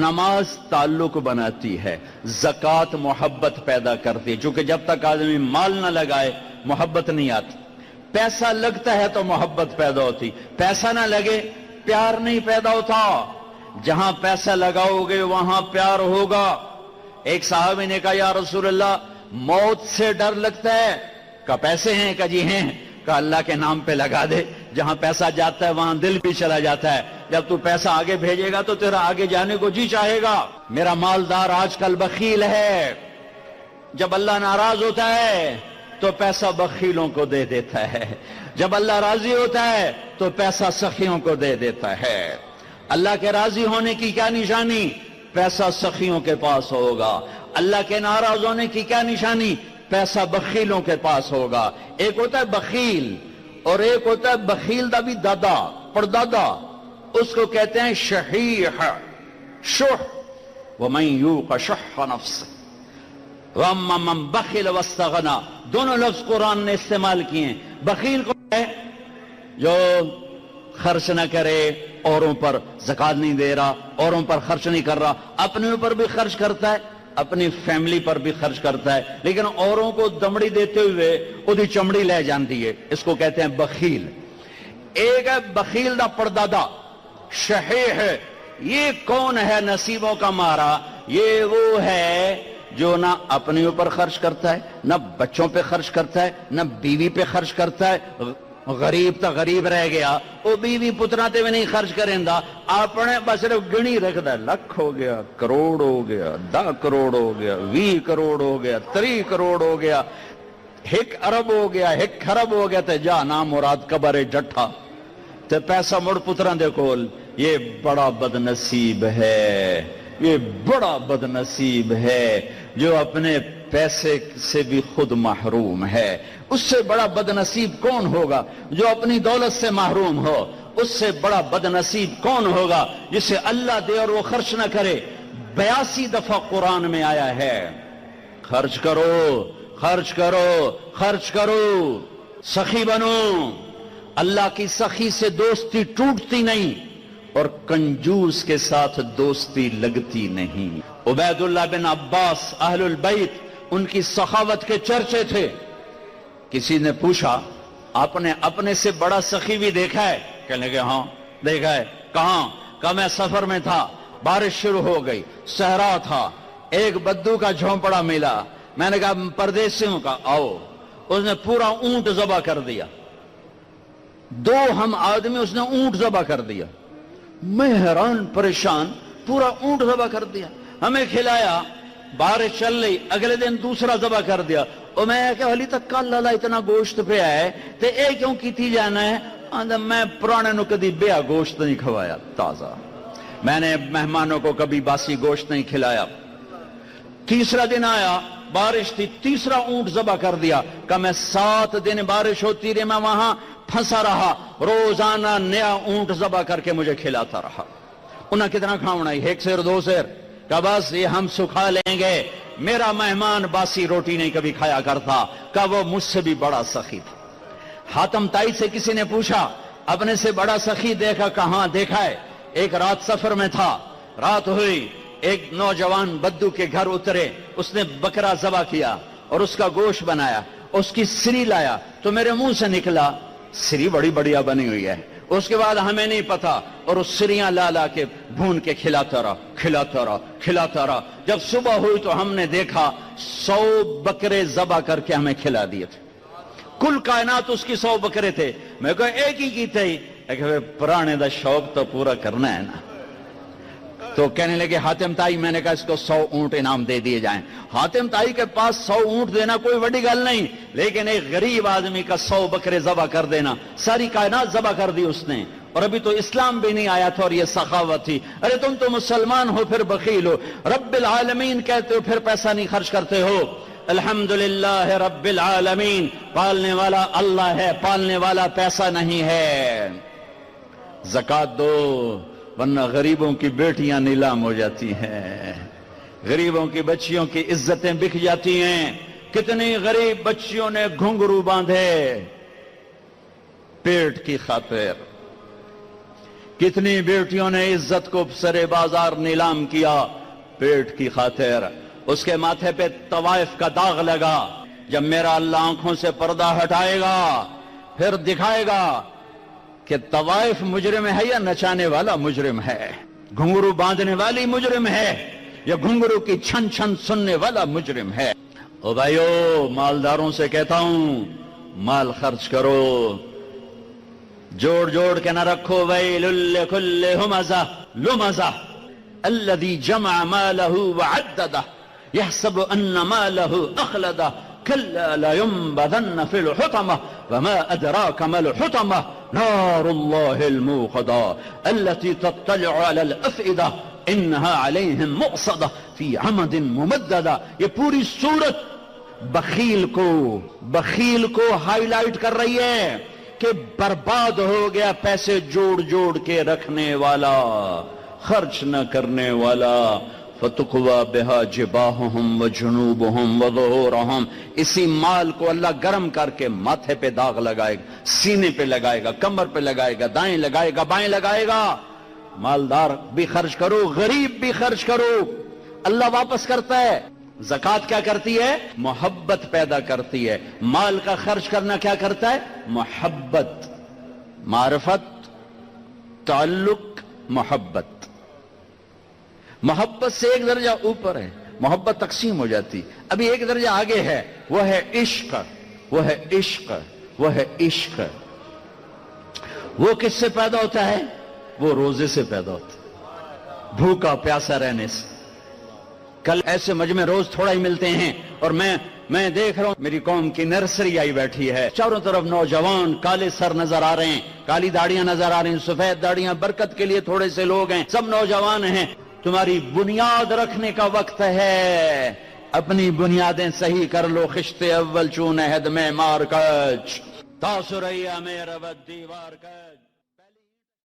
نماز تعلق بناتی ہے، زکوٰۃ محبت پیدا کرتی ہے، چونکہ جب تک آدمی مال نہ لگائے محبت نہیں آتی۔ پیسہ لگتا ہے تو محبت پیدا ہوتی، پیسہ نہ لگے پیار نہیں پیدا ہوتا۔ جہاں پیسہ لگاؤ گے وہاں پیار ہوگا۔ ایک صحابی نے کہا یا رسول اللہ موت سے ڈر لگتا ہے، کہا پیسے ہیں؟ کہا جی ہیں۔ کہا اللہ کے نام پہ لگا دے، جہاں پیسہ جاتا ہے وہاں دل بھی چلا جاتا ہے۔ جب تو پیسہ آگے بھیجے گا تو تیرا آگے جانے کو جی چاہے گا۔ میرا مالدار آج کل بخیل ہے، جب اللہ ناراض ہوتا ہے تو پیسہ بخیلوں کو دے دیتا ہے، جب اللہ راضی ہوتا ہے تو پیسہ سخیوں کو دے دیتا ہے۔ اللہ کے راضی ہونے کی کیا نشانی؟ پیسہ سخیوں کے پاس ہوگا۔ اللہ کے ناراض ہونے کی کیا نشانی؟ پیسہ بخیلوں کے پاس ہوگا۔ ایک ہوتا ہے بخیل اور ایک ہوتا ہے بخیل دا بھی دادا پردادا، اس کو کہتے ہیں شحیح، شح، وَمَن یوق شح نفسہ وَأَمَّا مَن بَخِلَ وَاسْتَغْنَىٰ، دونوں لفظ قرآن نے استعمال کیے ہیں۔ بخیل کو ہے جو خرچ نہ کرے، اوروں پر زکوٰۃ نہیں دے رہا، اوروں پر خرچ نہیں کر رہا، اپنے اوپر بھی خرچ کرتا ہے، اپنی فیملی پر بھی خرچ کرتا ہے، لیکن اوروں کو دمڑی دیتے ہوئے ادھی چمڑی لے جانتی ہے، اس کو کہتے ہیں بخیل۔ ایک ہے بخیل دا پردادا، شحیح، یہ کون ہے نصیبوں کا مارا؟ یہ وہ ہے جو نہ اپنے اوپر خرچ کرتا ہے، نہ بچوں پہ خرچ کرتا ہے، نہ بیوی پہ خرچ کرتا ہے۔ غریب تا غریب رہ گیا، وہ بیوی پترا تے بھی نہیں خرچ کریں دا، اپنے بس صرف گنی رکھ دا، لاکھ ہو گیا، کروڑ ہو گیا، 10 کروڑ ہو گیا، 20 کروڑ ہو گیا، 30 کروڑ ہو گیا، 1 ارب ہو گیا، 1 خرب ہو گیا، تے جا نام مراد قبر جٹھا تے پیسہ مڑ پترا دے کول۔ یہ بڑا بد نصیب ہے، یہ بڑا بد نصیب ہے جو اپنے پیسے سے بھی خود محروم ہے۔ اس سے بڑا بد نصیب کون ہوگا جو اپنی دولت سے محروم ہو؟ اس سے بڑا بد نصیب کون ہوگا جسے اللہ دے اور وہ خرچ نہ کرے؟ 82 دفعہ قرآن میں آیا ہے خرچ کرو، خرچ کرو، خرچ کرو، سخی بنو۔ اللہ کی سخی سے دوستی ٹوٹتی نہیں اور کنجوس کے ساتھ دوستی لگتی نہیں۔ عبید اللہ بن عباس اہل البیت، ان کی سخاوت کے چرچے تھے۔ کسی نے پوچھا آپ نے اپنے سے بڑا سخی بھی دیکھا ہے؟ کہنے لگے ہاں دیکھا ہے۔ کہاں؟ کہا میں سفر میں تھا، بارش شروع ہو گئی، صحرا تھا، ایک بدو کا جھونپڑا ملا، میں نے کہا پردیسیوں کا آؤ، اس نے پورا اونٹ ذبح کر دیا، 2 ہم آدمی اس نے اونٹ ذبح کر دیا۔ میں حیران پریشان، پورا اونٹ ذبح کر دیا، ہمیں کھلایا، بارش چل رہی، اگلے دن دوسرا ذبح کر دیا۔ اور میں کہ حالی تک کل اللہ اتنا گوشت پہ آئے تے اے کیوں کیتی جانا ہے؟ آندھا میں پرانے نو کدی بیا گوشت نہیں کھوایا تازہ، میں نے مہمانوں کو کبھی باسی گوشت نہیں کھلایا۔ تیسرا دن آیا، بارش تھی، تیسرا اونٹ ذبح کر دیا۔ کہ میں 7 دن بارش ہوتی رہی، میں وہاں پھنسا رہا، روزانہ نیا اونٹ ذبح کر کے مجھے کھلاتا رہا۔ انہیں کتنا کھاونا ہے؟ 1 سیر 2 سیر؟ کہ بس یہ ہم سکھا لیں گے۔ میرا مہمان باسی روٹی نہیں کبھی کھایا کرتا، کہ وہ مجھ سے بھی بڑا سخی تھا۔ حاتم تائی سے کسی نے پوچھا اپنے سے بڑا سخی دیکھا؟ کہاں دیکھا ہے؟ ایک رات سفر میں تھا، رات ہوئی، ایک نوجوان بدو کے گھر اترے، اس نے بکرا ذبح کیا اور اس کا گوشت بنایا، اس کی سری لایا تو میرے منہ سے نکلا سری بڑی بڑھیا بنی ہوئی ہے۔ اس کے بعد ہمیں نہیں پتا، اور اس سریاں لا لا کے بھون کے کھلاتا رہا، کھلاتا رہا، کھلاتا رہا۔ جب صبح ہوئی تو ہم نے دیکھا 100 بکرے ذبح کر کے ہمیں کھلا دیے تھے۔ کل کائنات اس کی 100 بکرے تھے، میں کہا ایک ہی کی تھی، لیکن پرانے دا شوق تو پورا کرنا ہے نا۔ تو کہنے لگے حاتم تائی، میں نے کہا اس کو 100 اونٹ انعام دے دیے جائیں۔ حاتم تائی کے پاس 100 اونٹ دینا کوئی بڑی گل نہیں، لیکن ایک غریب آدمی کا 100 بکرے ذبح کر دینا، ساری کائنات ذبح کر دی اس نے، اور ابھی تو اسلام بھی نہیں آیا تھا اور یہ سخاوت تھی۔ ارے تم تو مسلمان ہو پھر بخیل ہو، رب العالمین کہتے ہو پھر پیسہ نہیں خرچ کرتے ہو۔ الحمدللہ رب العالمین، پالنے والا اللہ ہے، پالنے والا پیسہ نہیں ہے۔ زکوٰۃ دو ورنہ غریبوں کی بیٹیاں نیلام ہو جاتی ہیں، غریبوں کی بچیوں کی عزتیں بک جاتی ہیں۔ کتنی غریب بچیوں نے گھنگرو باندھے پیٹ کی خاطر، کتنی بیٹیوں نے عزت کو سرے بازار نیلام کیا پیٹ کی خاطر. اس کے ماتھے پہ طوائف کا داغ لگا. جب میرا اللہ آنکھوں سے پردہ ہٹائے گا پھر دکھائے گا کہ طوائف مجرم ہے یا نچانے والا مجرم ہے, گھنگرو باندھنے والی مجرم ہے یا گھنگرو کی چھن چھن سننے والا مجرم ہے. او بھائیو, مالداروں سے کہتا ہوں مال خرچ کرو, جوڑ جوڑ کے نہ رکھو. ویل لکل ہمزہ لمزہ الذی جمع مالہ وعددہ یحسب ان مالہ اخلدہ کلا لینبذن فی الحطمہ وما ادراک ما الحطمہ نار اللہ الموقدہ التي تطلع على الافئدہ انها علیہم مؤصدہ فی عمد ممددہ. یہ پوری صورت بخیل کو ہائی لائٹ کر رہی ہے کہ برباد ہو گیا پیسے جوڑ جوڑ کے رکھنے والا, خرچ نہ کرنے والا. فَتُقْوَى بِهَا جِبَاهُهُمْ وَجُنُوبُهُمْ وَظُهُورُهُمْ. اسی مال کو اللہ گرم کر کے ماتھے پہ داغ لگائے گا, سینے پہ لگائے گا, کمر پہ لگائے گا, دائیں لگائے گا, بائیں لگائے گا. مالدار بھی خرچ کرو, غریب بھی خرچ کرو, اللہ واپس کرتا ہے. زکوٰۃ کیا کرتی ہے؟ محبت پیدا کرتی ہے. مال کا خرچ کرنا کیا کرتا ہے؟ محبت, معرفت, تعلق, محبت. محبت سے ایک درجہ اوپر ہے, محبت تقسیم ہو جاتی, ابھی ایک درجہ آگے ہے, وہ ہے عشق. وہ ہے عشق, وہ ہے عشق. وہ کس سے پیدا ہوتا ہے؟ وہ روزے سے پیدا ہوتا ہے, بھوکا پیاسا رہنے سے. کل ایسے مجمع روز تھوڑا ہی ملتے ہیں اور میں دیکھ رہا ہوں میری قوم کی نرسری آئی بیٹھی ہے, چاروں طرف نوجوان کالے سر نظر آ رہے ہیں, کالی داڑیاں نظر آ رہی ہیں, سفید داڑیاں, برکت کے لیے تھوڑے سے لوگ ہیں, سب نوجوان ہیں. تمہاری بنیاد رکھنے کا وقت ہے, اپنی بنیادیں صحیح کر لو. خشت اول چون عہد میں مار کچ تاثر میں رب دیوار کچ.